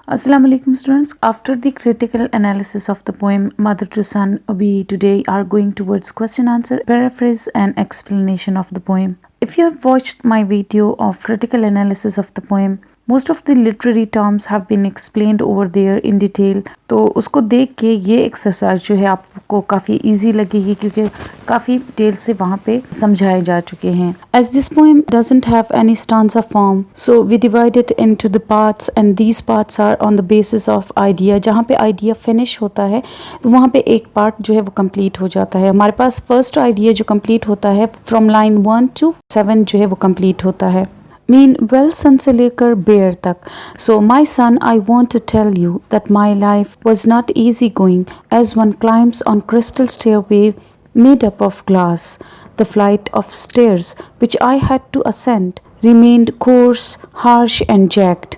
Assalamu alaikum students. After the critical analysis of the poem Mother to Son, we today are going towards question answer, paraphrase and explanation of the poem. If you have watched my video of critical analysis of the poem, most of the literary terms have been explained over there in detail. तो उसको देख के ये exercise जो है आपको काफ़ी easy लगेगी क्योंकि काफ़ी डिटेल से वहाँ पे समझाए जा चुके हैं. As this poem doesn't have any stanza form, so we divide it into the parts and these parts are on the basis of idea. जहाँ पे idea finish होता है तो वहाँ पे एक part जो है वो complete हो जाता है. हमारे पास first idea जो complete होता है from line 1 to 7 जो है वो complete होता है. मीन वेल सन से लेकर बेयर तक. So my son, I want to tell you that my life was not easy going as one climbs on crystal stairway made up of glass. The flight of stairs which I had to ascend remained coarse, harsh and jagged.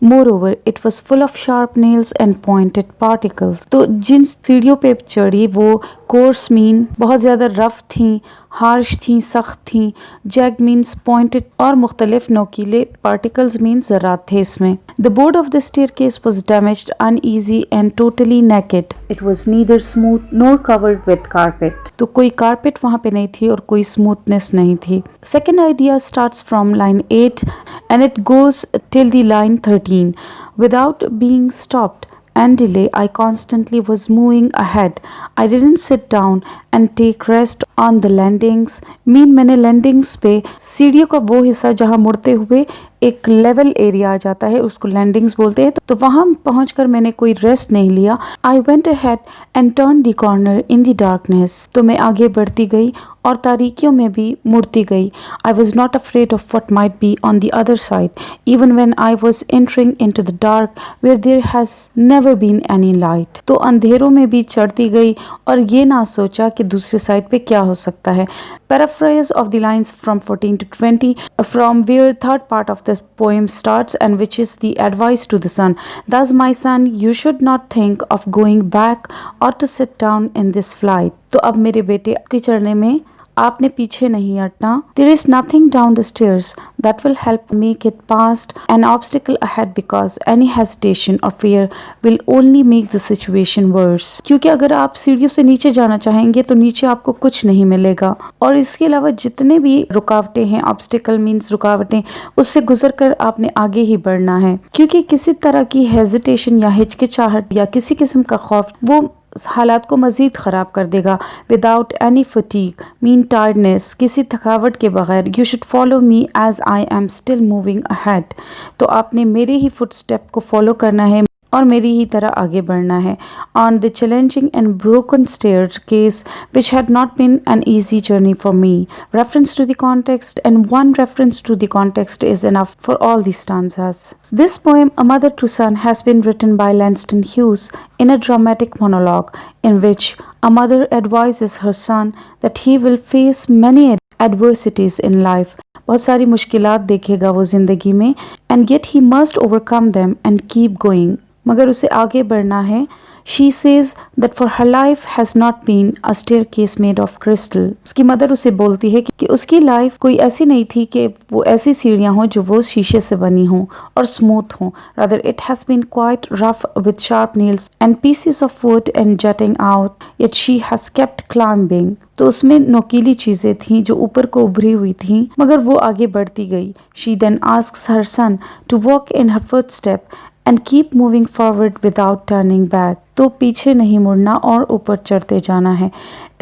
Moreover, it was full of sharp nails and pointed particles. तो जिन सीढ़ियों पे चढ़ी वो course mean बहुत ज़्यादा rough थी, harsh थी, सख्त थी, जैग मीन्स पॉइंटेड और मुख्तलिफ नोकीले पार्टिकल्स मीन ज़रात थे इसमें. The board of the staircase was damaged, uneasy and totally naked. It was neither smooth nor covered with carpet. तो कोई कारपेट वहाँ पे नहीं थी और कोई स्मूथनेस नहीं थी. Second idea starts from line 8 and it goes till the line 13 without being stopped and delay. I constantly was moving ahead. I didn't sit down and take rest on the landings. Mean मैंने landings पे सीढ़ियों का वो हिस्सा जहाँ मुड़ते हुए एक लेवल एरिया आ जाता है उसको लैंडिंग्स बोलते हैं. तो वहाँ पहुँचकर मैंने कोई रेस्ट नहीं लिया. I went ahead and turn the corner in the darkness. तो मैं आगे बढ़ती गई और तारीकियों में भी मुड़ती गई. I was not afraid of what might be on the other side even when I was entering into the dark where there has never been any light. तो अंधेरों में भी चढ़ती गई और ये ना सोचा कि दूसरे साइड पे क्या हो सकता है. Paraphrase of the lines from 14 to 20 from where third part of the poem starts and which is the advice to the son. Thus my son, you should not think of going back or to sit down in this flight. तो अब मेरे बेटे के चढ़ने में आपने पीछे नहीं हटना. There is nothing down the stairs that will help make it past an obstacle ahead because any hesitation or fear will only make the situation worse. क्योंकि अगर आप सीढ़ियों से नीचे जाना चाहेंगे तो नीचे आपको कुछ नहीं मिलेगा और इसके अलावा जितने भी रुकावटें हैं, ऑब्स्टिकल मीन्स रुकावटें, उससे गुजर कर आपने आगे ही बढ़ना है. क्योंकि किसी तरह की हेजिटेशन या हिचकिचाहट या किसी किस्म का खौफ वो हालात को मज़ीद ख़राब कर देगा. Without any fatigue mean tiredness, किसी थकावट के बगैर. You should follow me as I am still moving ahead. तो आपने मेरे ही फुटस्टेप को फॉलो करना है और मेरी ही तरह आगे बढ़ना है. On the challenging and broken staircase which had not been an easy journey for me. Reference to the context, and one reference to the context is enough for all the stanzas. This poem, A Mother to Son, has been written by Langston Hughes in a dramatic monologue in which a mother advises her son that he will face many adversities in life. बहुत सारी मुश्किलात देखेगा वो ज़िंदगी में. and yet he must overcome them and keep going. मगर उसे आगे बढ़ना है. She says that for her life has not been a staircase made of crystal. उसकी मदर उसे बोलती है कि उसकी लाइफ कोई ऐसी नहीं थी कि वो ऐसी सीढ़ियाँ हों जो वो शीशे से बनी हों और स्मूथ हों. Rather it has been quite rough with sharp nails and pieces of wood and jutting out. Yet she has kept climbing. तो उसमें नोकीली चीज़ें थीं जो ऊपर को उभरी हुई थीं मगर वो आगे बढ़ती गई. She then asks her son to walk in her footstep and keep moving forward without turning back. तो पीछे नहीं मुड़ना और ऊपर चढ़ते जाना है.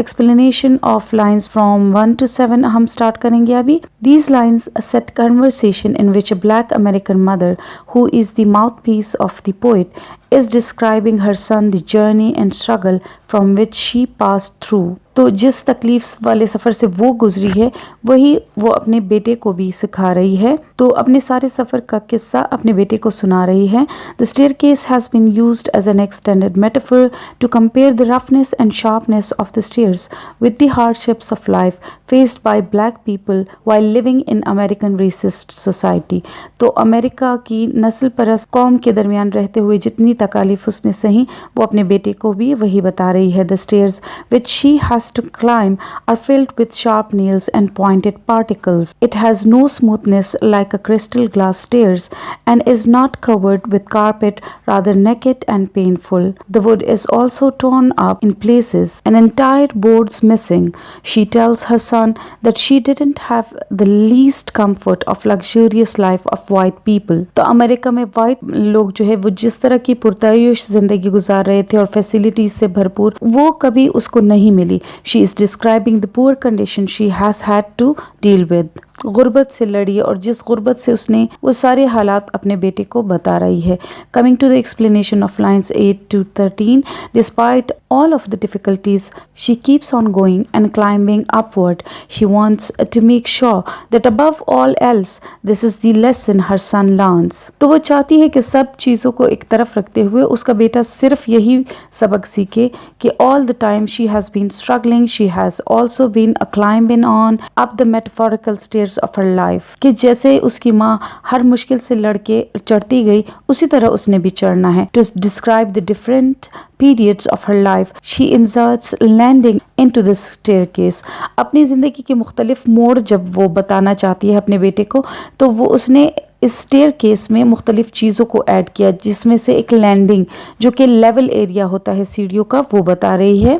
Explanation of lines from 1 to 7 हम स्टार्ट करेंगे अभी. These lines set conversation in which a black American mother, who is the mouthpiece of the poet, is describing her son the journey and struggle from which she passed through. तो जिस तकलीफ वाले सफ़र से वो गुजरी है वही वो अपने बेटे को भी सिखा रही है. तो अपने सारे सफ़र का किस्सा अपने बेटे को सुना रही है. The staircase has been used as an extended metaphor to compare the roughness and sharpness of the stairs with the hardships of life faced by black people while living in American racist society. तो America की नस्ल परस्त कौम के दरमियान रहते हुए जितनी तकालीफ उसने सही वो अपने बेटे को भी वही बता रही है. The stairs which she has to climb are filled with sharp nails and pointed particles. It has no smoothness like a crystal glass stairs and is not covered with carpet, rather naked and painful. The wood is also torn up in places and entire boards missing. She tells her son that she didn't have the least comfort of luxurious life of white people. तो America में white लोग जो है वो जिस तरह की पुरतायुश जिंदगी गुजार रहे थे और फैसिलिटीज से भरपूर वो कभी उसको नहीं मिली. She is describing the poor condition she has had to deal with. गुर्बत से लड़ी और जिस गुर्बत से उसने वो सारे हालात अपने बेटे को बता रही है. Coming to the explanation of lines 8 to 13, despite all of the difficulties, she keeps on going and climbing upward. She wants to make sure that above all else, this is the lesson her son learns. तो वो चाहती है कि सब चीज़ों को एक तरफ रखते हुए उसका बेटा सिर्फ यही सबक सीखे कि all the time she has been struggling, she has also been climbing on up the metaphorical stairs of her life. कि जैसे उसकी माँ हर मुश्किल से लड़के चढ़ती गई उसी तरह उसने भी चढ़ना है. To describe the different periods of her life, she inserts landing into this staircase. अपनी ज़िंदगी के मुख्तलिफ मोड़ जब वो बताना चाहती है अपने बेटे को तो वो उसने इस स्टेयर केस में मुख्तलिफ चीज़ों को ऐड किया जिसमें से एक लैंडिंग जो कि लेवल एरिया होता है सीढ़ियों का वो बता रही है.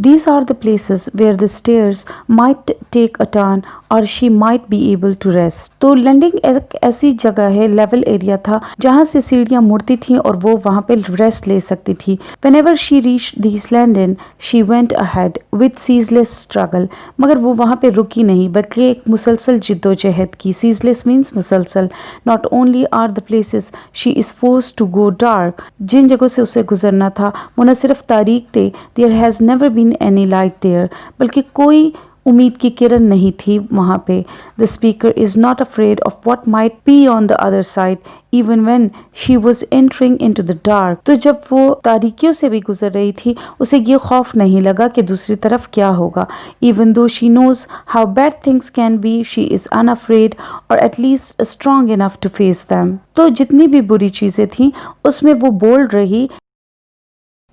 These are the places where the stairs might take a turn or she might be able to rest. तो लैंडिंग एक ऐसी जगह है, लेवल एरिया था जहाँ से सीढ़ियाँ मुड़ती थीं और वो वहाँ पे रेस्ट ले सकती थी. Whenever she reached these landing, she went ahead with ceaseless struggle. मगर वो वहाँ पे रुकी नहीं बल्कि एक मुसलसल जिद्दोजहद की. Ceaseless means मुसलसल. Not only are the places she is forced to go dark, जिन जगहों से उसे गुजरना था वो न सिर्फ तारीक थे, there has never been any light there, बल्कि कोई उम्मीद की किरण नहीं थी वहाँ पे. The speaker is not afraid of what might be on the other side, even when she was entering into the dark. तो जब वो तारीकियों से भी गुजर रही थी उसे ये खौफ नहीं लगा कि दूसरी तरफ क्या होगा. Even though she knows how bad things can be, she is unafraid or at least strong enough to face them. तो जितनी भी बुरी चीज़ें थीं उसमें वो बोल्ड रही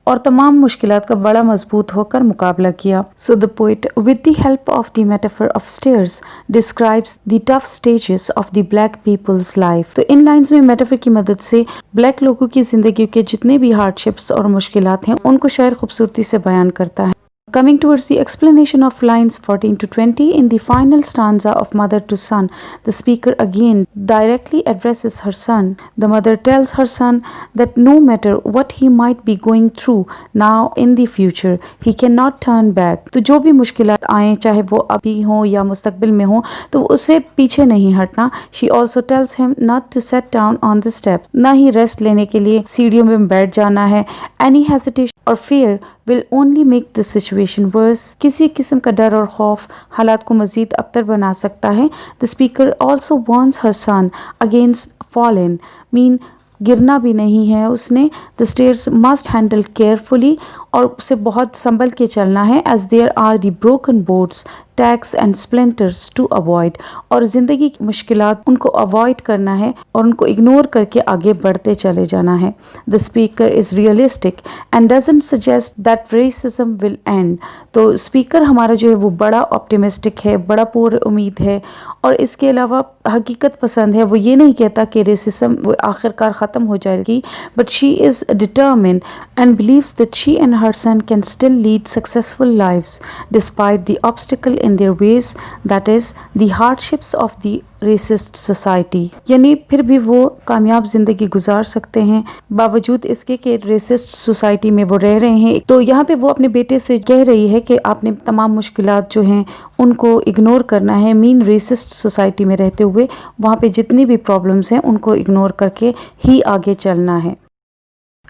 और तमाम मुश्किलात का बड़ा मजबूत होकर मुकाबला किया. So the poet, with the help of the metaphor of stairs, describes the tough stages of the black people's life. तो इन लाइंस में मेटाफर की मदद से ब्लैक लोगों की जिंदगी के जितने भी हार्डशिप्स और मुश्किलात हैं उनको शायर खूबसूरती से बयान करता है. Coming towards the explanation of lines 14 to 20 in the final stanza of Mother to Son, the speaker again directly addresses her son. The mother tells her son that no matter what he might be going through now in the future, he cannot turn back. तो जो भी मुश्किलात आए चाहे वो अभी हो या मुस्तकबिल में हो तो उसे पीछे नहीं हटना. She also tells him not to sit down on the steps. ना ही रेस्ट लेने के लिए सीढ़ियों में बैठ जाना है. Any hesitation or fear will only make the situation worse. किसी किस्म का डर और खौफ हालात को मज़ीद अबतर बना सकता है. The speaker also warns her son against falling, mean गिरना भी नहीं है उसने. The stairs must handle carefully और उसे बहुत संभल के चलना है as there are the broken boards, tacks and splinters to avoid. और ज़िंदगी की मुश्किलात उनको अवॉइड करना है और उनको इग्नोर करके आगे बढ़ते चले जाना है. The speaker is realistic and doesn't suggest that racism will and. तो स्पीकर हमारा जो है वो बड़ा ऑप्टिमिस्टिक है, बड़ा पूर्ण उम्मीद है और इसके अलावा हकीकत पसंद है. वो ये नहीं कहता कि रेसिज्म वो आखिरकार ख़त्म हो जाएगी, but she is determined and believes that she and her son can still lead successful lives despite the obstacle in their ways, that is the hardships of the racist society. यानी फिर भी वो कामयाब जिंदगी गुजार सकते हैं बावजूद इसके कि रेसिस्ट सोसाइटी में वो रह रहे हैं. तो यहाँ पे वो अपने बेटे से कह रही है कि आपने तमाम मुश्किलात जो हैं उनको इग्नोर करना है. मीन रेसिस्ट सोसाइटी में रहते हुए वहाँ पे जितनी भी प्रॉब्लम्स हैं उनको इग्नोर करके ही आगे चलना है.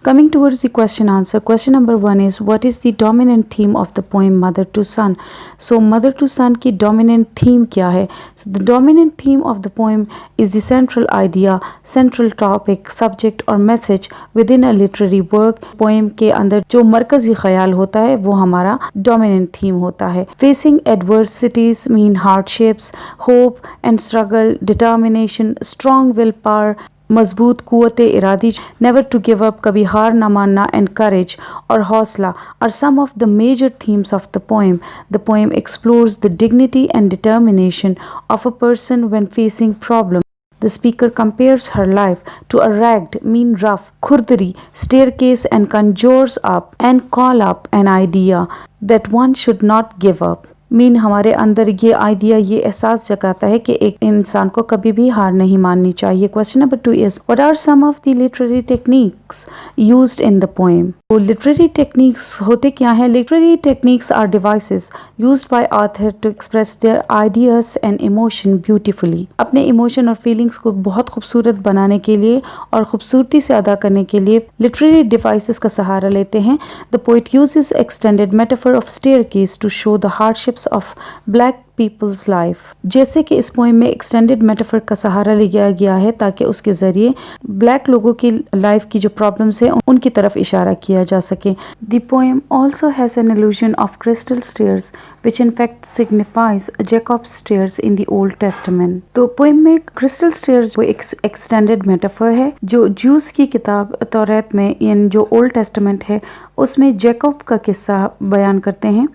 Coming towards the question answer, question number 1 is what is the dominant theme of the poem Mother to Son? So Mother to Son की dominant theme क्या है? So the dominant theme of the poem is the central idea, central topic, subject और message within a literary work. Poem के अंदर जो मरकजी ख्याल होता है वो हमारा dominant theme होता है. Facing adversities mean hardships, hope and struggle, determination, strong willpower, मजबूत कुव्वत इरादी, नेवर टू गिव अप, कभी हार ना मानना, एंड करेज और हौसला are some of the major themes of the poem. The poem explores the dignity and determination of a person when facing problem. The speaker compares her life to a ragged, mean rough, khurdari staircase and conjures up and call up an idea that one should not give up. Mean हमारे अंदर ये idea, ये एहसास जगाता है कि एक इंसान को कभी भी हार नहीं माननी चाहिए. Question number 2 is what are some of the literary techniques used in the poem? तो लिटरेरी टेक्निक्स होते क्या हैं? Literary techniques are devices used by author to express their ideas and emotion beautifully. अपने इमोशन और feelings को बहुत खूबसूरत बनाने के लिए और खूबसूरती से अदा करने के लिए लिटरेरी डिवाइसेस का सहारा लेते हैं. The poet uses extended metaphor of staircase to show the hardships of black people's life. जैसे कि इस पोएम में एक्सटेंडेड मेटाफर का सहारा लिया गया है ताकि उसके जरिए ब्लैक लोगों की लाइफ की जो प्रॉब्लम्स है उनकी तरफ इशारा किया जा सके. The poem also has an allusion of crystal stairs which in fact signifies Jacob's stairs in the Old Testament. तो पोएम में क्रिस्टल स्टेयर्स वो एक एक्सटेंडेड मेटाफर है जो ज्यूस की किताब तौरात में यानी जो ओल्ड टेस्टामेंट है उसमें जैकब का किस्सा बयान करते हैं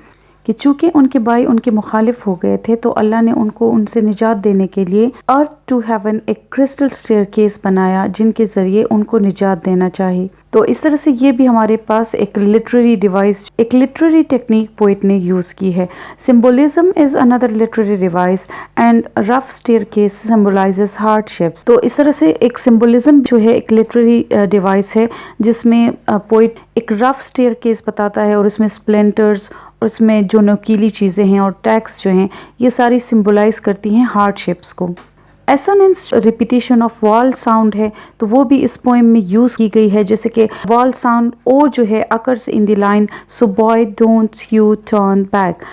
कि चूँकि उनके भाई उनके मुखालिफ हो गए थे तो अल्लाह ने उनको उनसे निजात देने के लिए अर्थ टू हेवन एक क्रिस्टल स्टेयरकेस बनाया जिनके ज़रिए उनको निजात देना चाहिए. तो इस तरह से ये भी हमारे पास एक लिटरेरी डिवाइस, एक लिटरेरी टेक्निक पोइट ने यूज़ की है. Symbolism is another literary device and rough staircase symbolises hardships. तो इस तरह से एक सिम्बोलिज्म जो है एक लिटरेरी डिवाइस है जिसमें पोइट एक रफ स्टेयरकेस बताता है और उसमें स्प्लेंटर्स, उसमें जो नुकीली चीज़ें हैं और टैक्स जो हैं ये सारी सिंबलाइज करती हैं हार्डशिप्स को. Assonance repetition of wall sound है तो वो भी इस पोएम में यूज़ की गई है. जैसे कि वॉल साउंड ओ जो है occurs in the line so boy don't you turn back.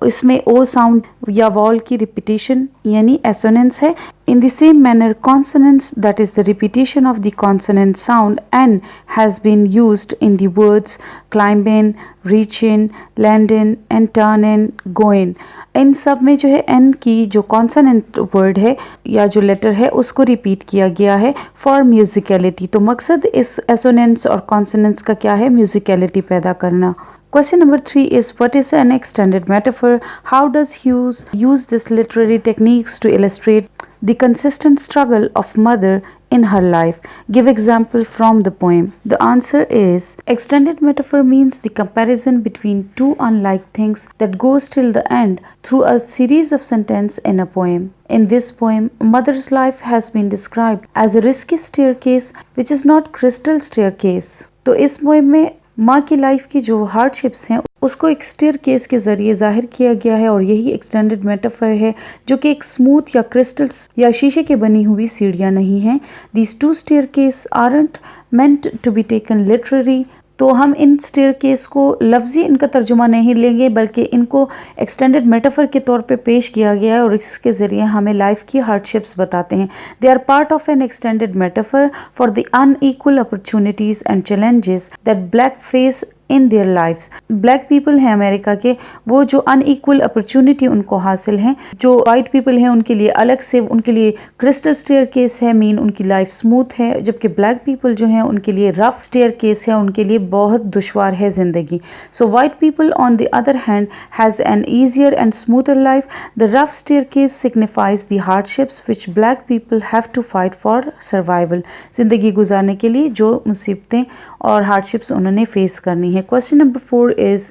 इसमें ओ साउंड या वॉल की रिपीटेशन यानी एसोनेंस है. In the same manner, consonance, that is the repetition of the consonant sound N, has been used in the words climb in, reach in, land in and turn in, go in. इन सब में जो है N की जो consonant word है या जो letter है उसको रिपीट किया गया है फॉर म्यूजिकलिटी. तो मकसद इस एसोनेंस और कॉन्सोनेंट्स का क्या है? म्यूजिकलिटी पैदा करना. Question number 3 is what is an extended metaphor? How does Hughes use this literary techniques to illustrate the consistent struggle of mother in her life? Give example from the poem. The answer is extended metaphor means the comparison between two unlike things that goes till the end through a series of sentences in a poem. In this poem, mother's life has been described as a risky staircase which is not crystal staircase. तो इस poem में माँ की life की जो hardships हैं उसको एक स्टेयरकेस के ज़रिए ज़ाहिर किया गया है और यही एक्सटेंडेड मेटाफर है जो कि एक स्मूथ या क्रिस्टल्स या शीशे के बनी हुई सीढ़ियाँ नहीं हैं. These two staircase aren't meant to be taken literary. तो हम इन स्टेयरकेस को लफ्ज़ी इनका तर्जुमा नहीं लेंगे बल्कि इनको एक्सटेंडेड मेटाफर के तौर पे पेश किया गया है और इसके ज़रिए हमें लाइफ की हार्डशिप्स बताते हैं. They are part of an extended metaphor for the unequal opportunities and challenges that black face in their lifes. Black people हैं अमेरिका के, वो जो अनइक्वल अपॉर्चुनिटी उनको हासिल हैं. जो वाइट पीपल हैं उनके लिए अलग से उनके लिए क्रिस्टल स्टेयरकेस है, मीन उनकी लाइफ स्मूथ है, जबकि ब्लैक पीपल जो हैं उनके लिए रफ स्टेयरकेस है, उनके लिए बहुत दुश्वार है ज़िंदगी. So white people on the other hand has an easier and smoother life. The rough staircase signifies the hardships which black people have to fight for survival. ज़िंदगी गुजारने के लिए जो मुसीबतें और हार्डशिप्स उन्होंने फेस करनी है. Question number 4 is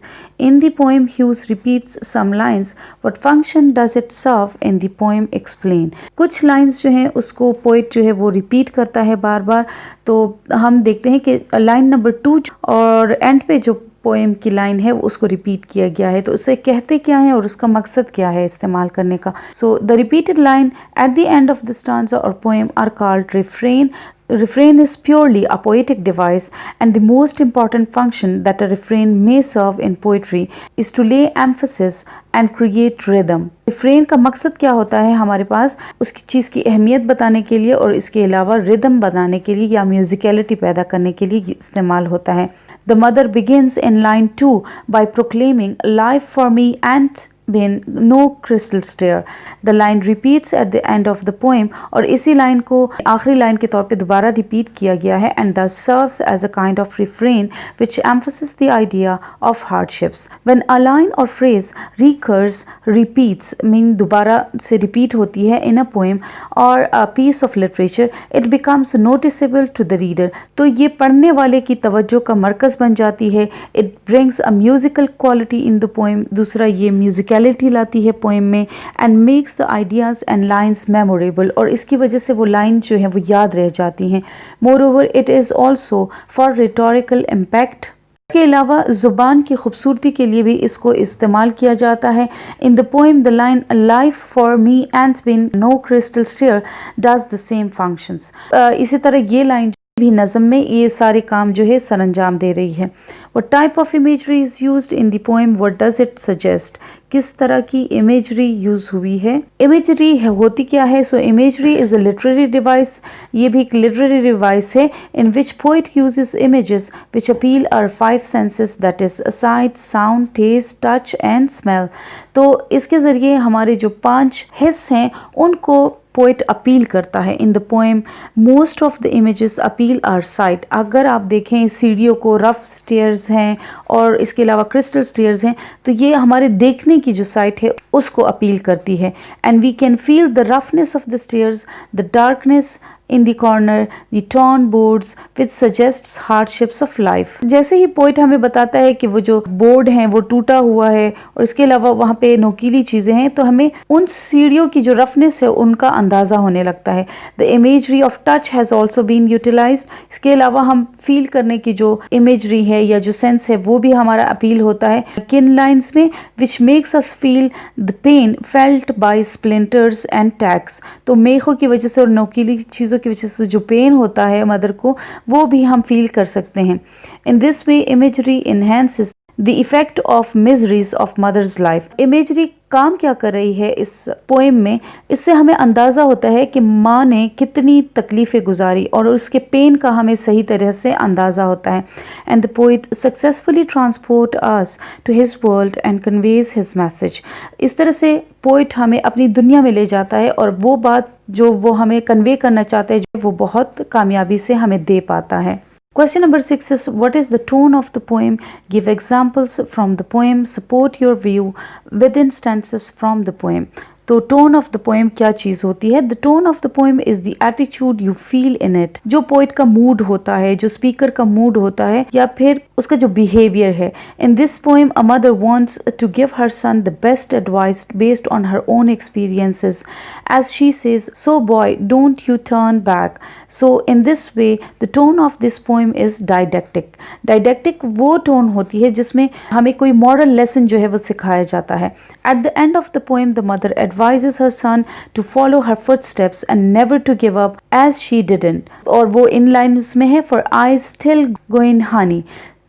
in the poem Hughes repeats some lines. What function does it serve in the poem? Explain. कुछ लाइंस जो हैं उसको पोइट जो है वो रिपीट करता है बार बार. तो हम देखते हैं कि लाइन नंबर 2 और एंड पे जो पोएम की लाइन है उसको रिपीट किया गया है. तो उसे कहते क्या है और उसका मकसद क्या है इस्तेमाल करने का? So the repeated line at the end of the stanza और poem are called refrain. refrain is purely a poetic device, and the most important function that a refrain may serve in poetry is to lay emphasis and create rhythm. Refrain का मकसद क्या होता है हमारे पास उसकी चीज़ की अहमियत बताने के लिए और इसके अलावा रिदम बनाने के लिए या म्यूजिकलिटी पैदा करने के लिए इस्तेमाल होता है. The mother begins in line 2 by proclaiming life for me and been no crystal stair. The line repeats at the end of the poem और इसी लाइन को आखिरी लाइन के तौर पे दोबारा रिपीट किया गया है and thus serves as a kind of refrain which emphasizes the idea of hardships. When a line or phrase recurs, repeats mean दोबारा से repeat होती है in a poem or a piece of literature, it becomes noticeable to the reader. तो ये पढ़ने वाले की तवज्जो का मरकज़ बन जाती है. It brings a musical quality in the poem. दूसरा ये म्यूजिकलिटी लाती है पोएम में and makes the ideas and lines memorable और इसकी वजह से वो लाइन जो है वो याद रह जाती हैं. Moreover, it is also for rhetorical impact. इसके अलावा ज़ुबान की खूबसूरती के लिए भी इसको इस्तेमाल किया जाता है. In the poem the line life for me and been no crystal stair does the same functions. इसी तरह ये लाइन भी नज़म में ये सारे काम जो है सरअंजाम दे रही है. What type of imagery is used in the poem? What does it suggest? किस तरह की इमेजरी यूज़ हुई है. इमेजरी होती क्या है? So imagery is a literary device. ये भी एक लिटरेरी डिवाइस है in which poet uses images which appeal our five senses, that is sight, sound, taste, touch and smell. तो इसके ज़रिए हमारे जो 5 हिस्स हैं उनको पोइट अपील करता है. In the poem most of the images appeal or site. अगर आप देखें सीढ़ियों को रफ स्टेयर्स हैं और इसके अलावा क्रिस्टल स्टेयर्स हैं तो ये हमारे देखने की जो साइट है उसको अपील करती है. And we can feel the roughness of the stairs, the darkness in the corner, the torn boards which suggests hardships of life. जैसे ही पोइट हमें बताता है कि वो जो बोर्ड हैं वो टूटा हुआ है और इसके अलावा वहाँ पे नोकीली चीज़ें हैं तो हमें उन सीढ़ियों की जो रफनेस है उनका अंदाज़ा होने लगता है. The imagery of touch has also been utilised. इसके अलावा हम फील करने की जो इमेजरी है या जो सेंस है वो भी हमारा अपील होता है किन लाइन्स में which makes us feel the pain felt by splinters and tacks. तो मेखों की वजह से और नोकीली चीज़ों की वजह से जो पेन होता है मदर को वो भी हम फील कर सकते हैं. In this way imagery enhances the effect of miseries of mother's life. Imagery काम क्या कर रही है इस पोएम में, इससे हमें अंदाज़ा होता है कि माँ ने कितनी तकलीफ़ें गुजारी और उसके पेन का हमें सही तरह से अंदाज़ा होता है. And the poet successfully transport us to his world and conveys his message. इस तरह से पोइट हमें अपनी दुनिया में ले जाता है और वो बात जो वो हमें कन्वे करना चाहता है जो वो बहुत कामयाबी से हमें दे पाता है. Question number 6 is what is the tone of the poem? Give examples from the poem. Support your view with instances from the poem. तो टोन ऑफ द पोएम क्या चीज़ होती है? The tone of the poem is the attitude you feel in it. जो poet का mood होता है, जो speaker का मूड होता है या फिर उसका जो बिहेवियर है. In this poem a mother wants to give her son the best advice based on her own experiences. As she says so boy don't you turn back. So in this way the tone of this poem is didactic. Didactic वो tone होती है जिसमें हमें कोई moral lesson जो है वो सिखाया जाता है. Eight the end of the poem the mother advises her son to follow her footsteps and never to give up as she didn't. और वो इन लाइन्स में है for I still go in honey,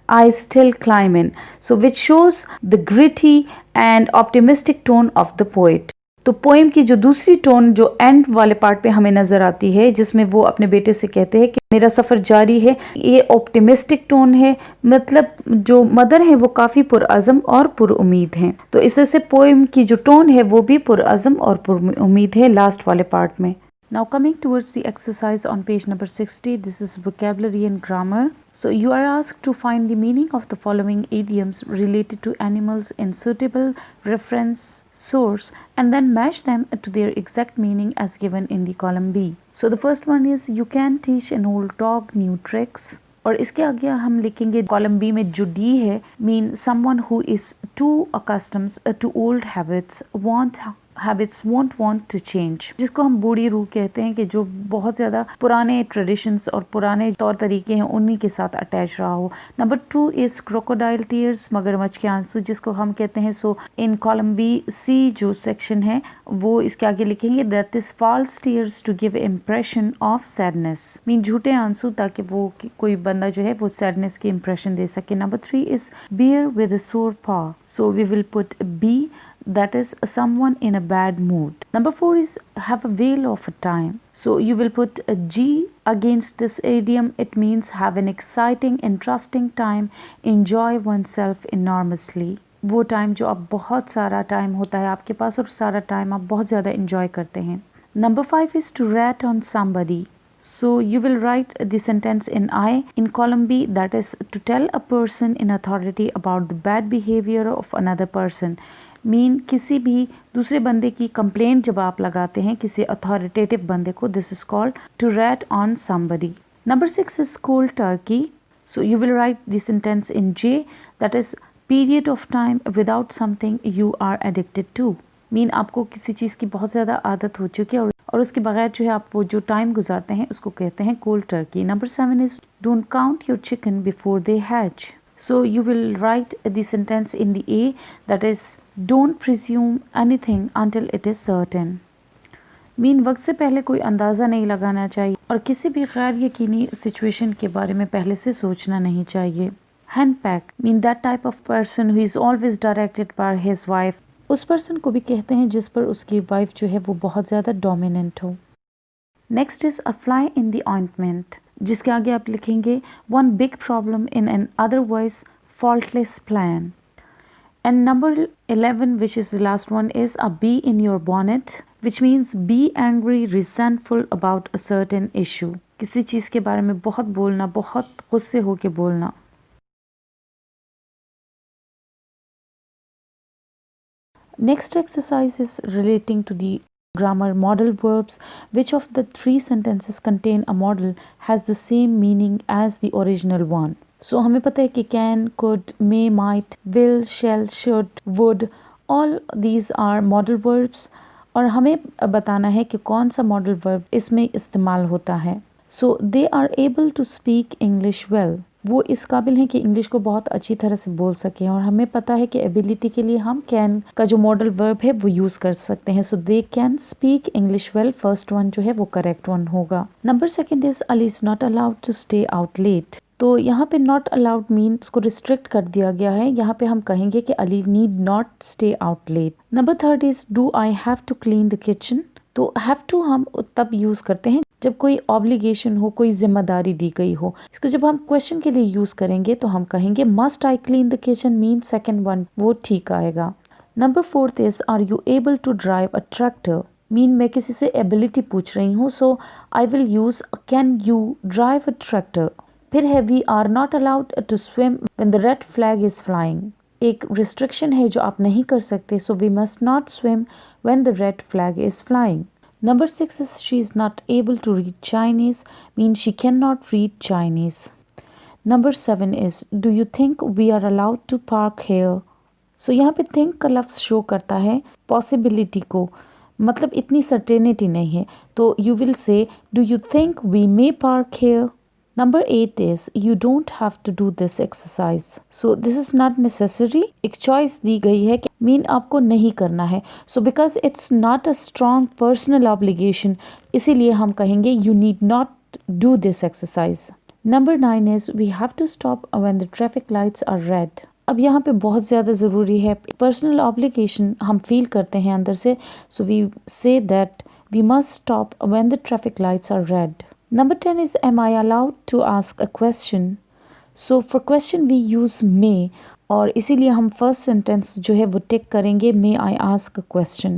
I still climb in. So which shows the gritty and optimistic tone of the poet. तो poem की जो दूसरी tone जो and वाले पार्ट पे हमें नज़र आती है जिसमें वो अपने बेटे से कहते हैं कि मेरा सफ़र जारी है, ये ऑप्टिमिस्टिक टोन है. मतलब जो मदर है वो काफ़ी पुरअज़म और पुरउम्मीद हैं. तो इस तरह से पोएम की जो टोन है वो भी पुरअज़म और पुरउम्मीद है लास्ट वाले पार्ट में. Now coming towards the exercise on page number 60, this is vocabulary and grammar. So you are asked to find the meaning of the following idioms related to animals in suitable reference source and then match them to their exact meaning as given in the column B. So the first one is you can teach an old dog new tricks. और इसके आगे हम लिखेंगे column B में जो D है mean someone who is too accustomed to old habits want habits won't want to change, जिसको हम बूढ़ी रूह कहते हैं कि जो बहुत ज़्यादा पुराने ट्रेडिशंस और पुराने तौर तरीके हैं उन्हीं के साथ अटैच रहा हो। नंबर 2 इज़ क्रोकोडाइल टीयर्स, मगरमच्छ के आंसू, जिसको हम कहते हैं सो इन कॉलम बी सी जो सेक्शन है वो इसके आगे लिखेंगे that is false tears to give impression of sadness, mean झूठे आंसू ताकि वो कोई बंदा जो है वो सैडनेस की इम्प्रेशन दे सके। Number 3 is bear with a sore paw, so we will put B, that is someone in a bad mood. Number 4 is have a whale of a time, so you will put a G against this idiom. It means have an exciting, interesting time, enjoy oneself enormously. वो time जो आप बहुत सारा time होता है आपके पास और सारा टाइम आप बहुत ज़्यादा enjoy करते हैं। Number 5 is to rat on somebody. So you will write the sentence in I in column B, that is to tell a person in authority about the bad behavior of another person. Mean किसी भी दूसरे बंदे की complaint जब आप लगाते हैं किसी अथॉरिटेटिव बंदे को, this is called to rat on somebody. Number 6 is cold turkey, so you will write the sentence in J, that is period of time without something you are addicted to, mean आपको किसी चीज़ की बहुत ज़्यादा आदत हो चुकी है और उसके बगैर जो है आप वो जो टाइम गुजारते हैं उसको कहते हैं cold Turkey. Number 7 is don't count your chicken before they hatch, so you will write the sentence in the A, that is don't presume anything until it is certain, mean वक्त से पहले कोई अंदाज़ा नहीं लगाना चाहिए और किसी भी गैर यकीनी सिचुएशन के बारे में पहले से सोचना नहीं चाहिए। Hand pack, mean that type of person who is always directed by his wife, उस पर्सन को भी कहते हैं जिस पर उसकी वाइफ जो है वो बहुत ज़्यादा डोमिनेंट हो। Next is a fly in the ointment, जिसके आगे आप लिखेंगे one big problem in an otherwise faultless plan. And number 11, which is the last one, is a bee in your bonnet, which means be angry, resentful about a certain issue. किसी चीज़ के बारे में बहुत बोलना, बहुत गुस्से होके बोलना। Next exercise is relating to the grammar modal verbs. Which of the 3 sentences contain a modal has the same meaning as the original one? So हमें पता है कि can, could, may, might, will, shall, should, would, all these are modal verbs और हमें बताना है कि कौन सा modal verb इसमें इस्तेमाल होता है। So they are able to speak English well, वो इस काबिल हैं कि इंग्लिश को बहुत अच्छी तरह से बोल सकें और हमें पता है कि एबिलिटी के लिए हम कैन का जो मॉडल वर्ब है वो यूज़ कर सकते हैं। So they can speak English well, first one जो है वो करेक्ट वन होगा। Number 2 is Ali is not allowed to stay out late, तो यहाँ पे नॉट अलाउड मीन्स को रिस्ट्रिक्ट कर दिया गया है, यहाँ पे हम कहेंगे कि Ali need not stay out late. Number 3 is do I have to clean the kitchen, तो हैव टू हम तब यूज़ करते हैं जब कोई ऑब्लिगेशन हो, कोई जिम्मेदारी दी गई हो। इसको जब हम क्वेश्चन के लिए यूज़ करेंगे तो हम कहेंगे must I clean the kitchen, mean second one वो ठीक आएगा। Number 4 is are you able to drive a tractor, mean मैं किसी से एबिलिटी पूछ रही हूँ, so I will use can you drive a tractor. फिर है we are not allowed to swim when the red flag is flying, एक restriction है जो आप नहीं कर सकते, so we must not swim when the red flag is flying. Number 6 is she is not able to read Chinese, means she cannot read Chinese. Number 7 is do you think we are allowed to park here? So यहाँ पे think का लफ्ज़ show करता है possibility को, मतलब इतनी certainty नहीं है, तो you will say do you think we may park here? Number 8 is you don't have to do this exercise. So this is not necessary. एक choice दी गई है कि मीन आपको नहीं करना है. So because it's not a strong personal obligation, इसीलिए हम कहेंगे you need not do this exercise. Number 9 is we have to stop when the traffic lights are red. अब यहाँ पे बहुत ज़्यादा ज़रूरी है, पर्सनल ऑब्लिगेशन हम फील करते हैं अंदर से, so we say that we must stop when the traffic lights are red. Number 10 is am I allowed to ask a question? So for question we use may और इसीलिए हम first sentence जो है वो टिक करेंगे may I ask a question.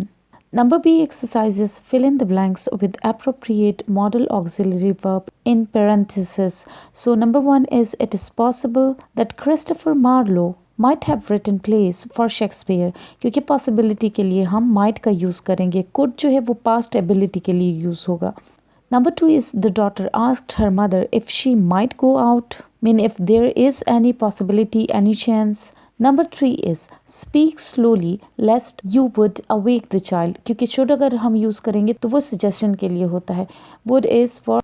Number B exercises fill in the blanks with appropriate modal auxiliary verb in parentheses. So number 1 is it is possible that Christopher Marlowe might have written plays for Shakespeare, क्योंकि possibility के लिए हम might का use करेंगे, could जो है वो past ability के लिए यूज़ होगा. Number 2 is the daughter asked her mother if she might go out, mean if there is any possibility, any chance. Number 3 is speak slowly lest you would awake the child, क्योंकि should अगर हम use करेंगे तो वो suggestion के लिए होता है. Would is for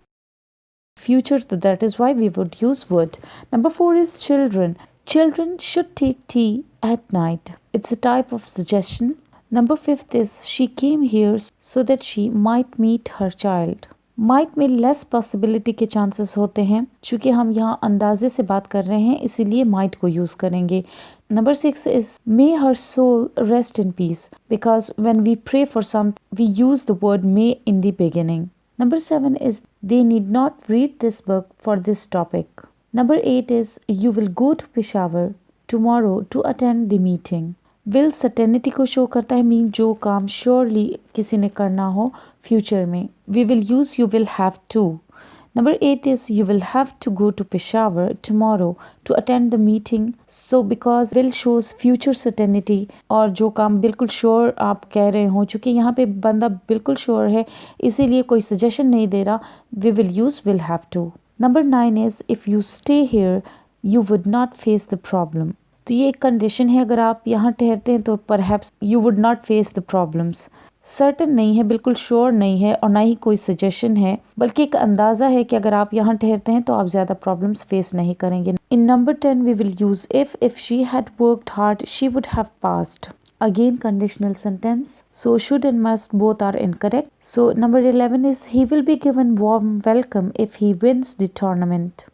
future, so that is why we would use would. Number 4 is children. Children should take tea at night. It's a type of suggestion. Number 5 is she came here so that she might meet her child. Might में less possibility के chances होते हैं, चूंकि हम यहाँ अंदाजे से बात कर रहे हैं इसीलिए माइट को यूज करेंगे. Number 6 is may her soul rest in peace, because when we pray for something we use the word may in the beginning. Number 7 is they need not read this book for this topic. Number 8 is you will go to Peshawar tomorrow to attend the meeting. Will certainty को show करता है, mean जो काम surely किसी ने करना हो future में. We will use you will have to. Number 8 is you will have to go to Peshawar tomorrow to attend the meeting. So because will shows future certainty, और जो काम बिल्कुल श्योर आप कह रहे हो, चूंकि यहाँ पे बंदा बिल्कुल श्योर है इसीलिए कोई सजेशन नहीं दे रहा, we will use will have to. Number 9 is if you stay here you would not face the problem. तो ये एक कंडीशन है, अगर आप यहाँ ठहरते हैं तो perhaps you would not face the problems. Certain नहीं है, बिल्कुल श्योर नहीं है और ना ही कोई सजेशन है, बल्कि एक अंदाज़ा है कि अगर आप यहाँ ठहरते हैं तो आप ज़्यादा प्रॉब्लम्स फेस नहीं करेंगे. In number 10 we will use if she had worked hard she would have passed. Again conditional sentence. So should and must both are incorrect. So number 11 is he will be given warm welcome if he wins the tournament.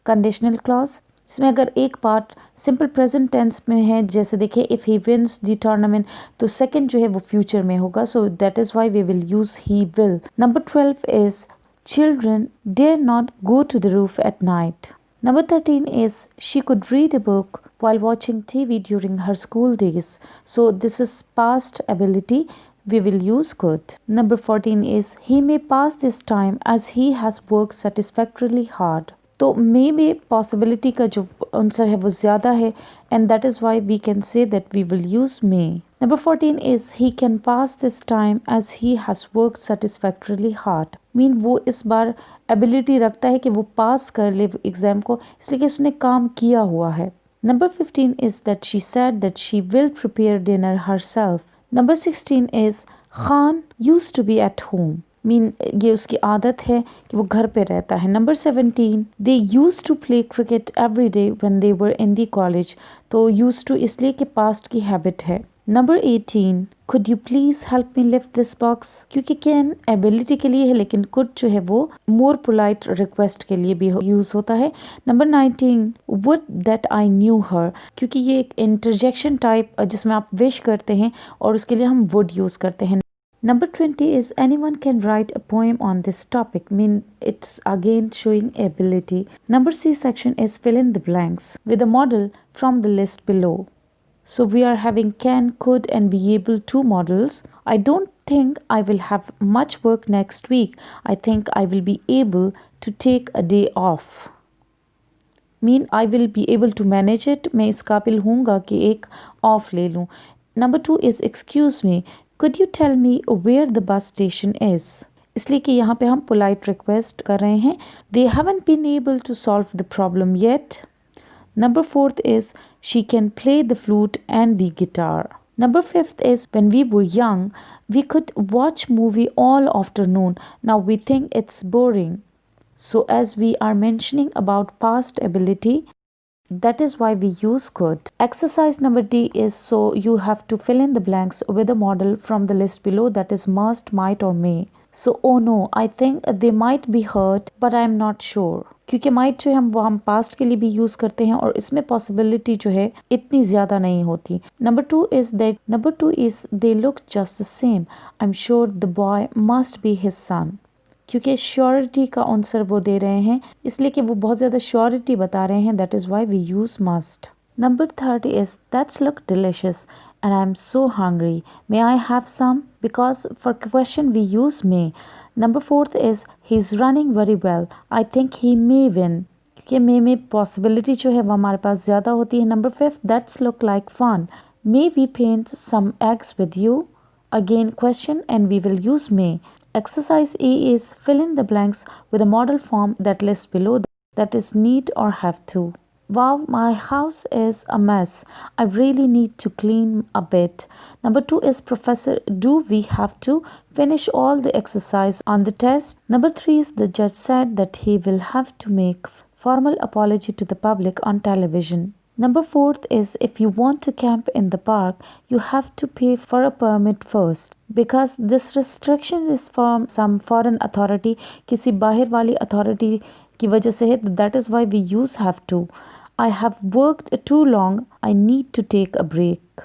Conditional clause. इसमें अगर एक part simple present tense में है, जैसे देखिए if he wins the tournament, तो second जो है वो फ्यूचर में होगा. So that is why we will use he will. Number 12 is children dare not go to the roof at night. Number 13 is she could read a book while watching TV during her school days. So this is past ability. We will use could. Number 14 is he may pass this time as he has worked satisfactorily hard. तो मे में possibility का जो answer है वो ज़्यादा है, and that is why we can say that we will use may. Number 14 is he can pass this time as he has work satisfactorily hard. Mean वो इस बार एबिलिटी रखता है कि वो पास कर ले एग्ज़ाम को, इसलिए कि उसने काम किया हुआ है. Number 15 is that she said that she will prepare dinner herself. Number 16 is Khan use to be at home. Mean ये उसकी आदत है कि वो घर पे रहता है. Number 17 they use to play cricket every day when they were in the college. तो यूज टू इसलिए कि पास्ट की हैबिट है. Number 18 could you please help me lift this box, क्योंकि कैन एबिलिटी के लिए है लेकिन कुड जो है वो मोर पोलाइट रिक्वेस्ट के लिए भी यूज होता है. Number 19 would that I knew her, क्योंकि ये एक इंटरजेक्शन टाइप जिसमें आप विश करते हैं और उसके लिए हम वुड यूज करते हैं. Number 20 is anyone can write a poem on this topic, mean it's again showing ability. Number C section is fill in the blanks with a model from the list below. So we are having can, could and be able two models. I don't think I will have much work next week. I think I will be able to take a day off. Mean I will be able to manage it. मैं इस काबिल हूँगा कि एक of ले लूँ. Number 2 is excuse me. Could you tell me where the bus station is? इसलिए कि यहाँ पे हम polite request कर रहे हैं. They haven't been able to solve the problem yet. Number 4th is she can play the flute and the guitar. Number 5th is when we were young, we could watch movie all afternoon. Now we think it's boring. So as we are mentioning about past ability, that is why we use could. Exercise number D is so you have to fill in the blanks with a model from the list below, that is must, might or may. So oh no, I think they might be hurt but I am not sure. क्योंकि might जो है हम past के लिए भी use करते हैं और इसमें possibility जो है इतनी ज़्यादा नहीं होती. Number 2 is they look just the same. I'm sure the boy must be his son. क्योंकि श्योरिटी का आंसर वो दे रहे हैं इसलिए कि वो बहुत ज़्यादा श्योरिटी बता रहे हैं, that is why we use must. Number 30 is that's look delicious and I am so hungry, may I have some, because for question we use may. Number 4 is he is running very well, I think he may win, क्योंकि may में possibility जो है वो हमारे पास ज़्यादा होती है. Number 5 that's look like fun, may we paint some eggs with you, again question and we will use may. Exercise E is fill in the blanks with a model form that lists below, that is need or have to. Wow, my house is a mess. I really need to clean a bit. Number two is Professor, do we have to finish all the exercise on the test? Number three is the judge said that he will have to make formal apology to the public on television. Number fourth is if you want to camp in the park, you have to pay for a permit first because this restriction is from some foreign authority, किसी बाहर वाली authority की वजह से है. That is why we use have to. I have worked too long. I need to take a break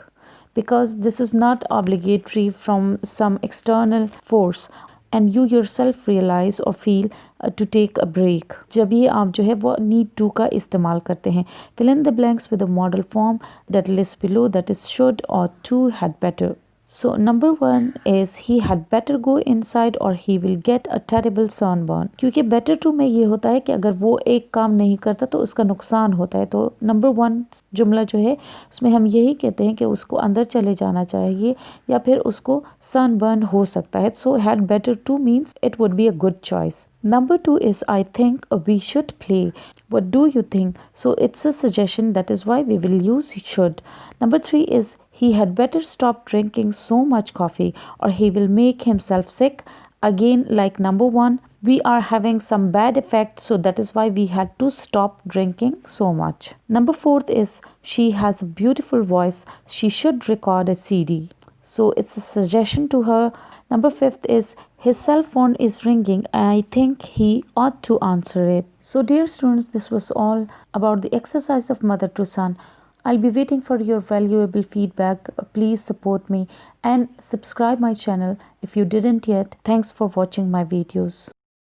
because this is not obligatory from some external force and you yourself realize or feel to take a break. जब ये आप जो है वो need to का इस्तेमाल करते हैं. Fill in the blanks with a model form that lists below, that is should or to had better. So number one is he had better go inside or he will get a terrible sunburn. क्योंकि better to में ये होता है कि अगर वो एक काम नहीं करता तो उसका नुकसान होता है. तो नंबर वन जुमला जो है उसमें हम यही कहते हैं कि उसको अंदर चले जाना चाहिए या फिर उसको sunburn हो सकता है. So had better to means it would be a good choice. Number two is I think we should play. What do you think? So it's a suggestion, that is why we will use should. Number three is he had better stop drinking so much coffee or he will make himself sick. Again, like number one, we are having some bad effect, so that is why we had to stop drinking so much. Number fourth is she has a beautiful voice. She should record a CD. So it's a suggestion to her. Number fifth is his cell phone is ringing. I think he ought to answer it. So dear students, this was all about the exercise of mother to son. I'll be waiting for your valuable feedback. Please support me and subscribe my channel if you didn't yet. Thanks for watching my videos.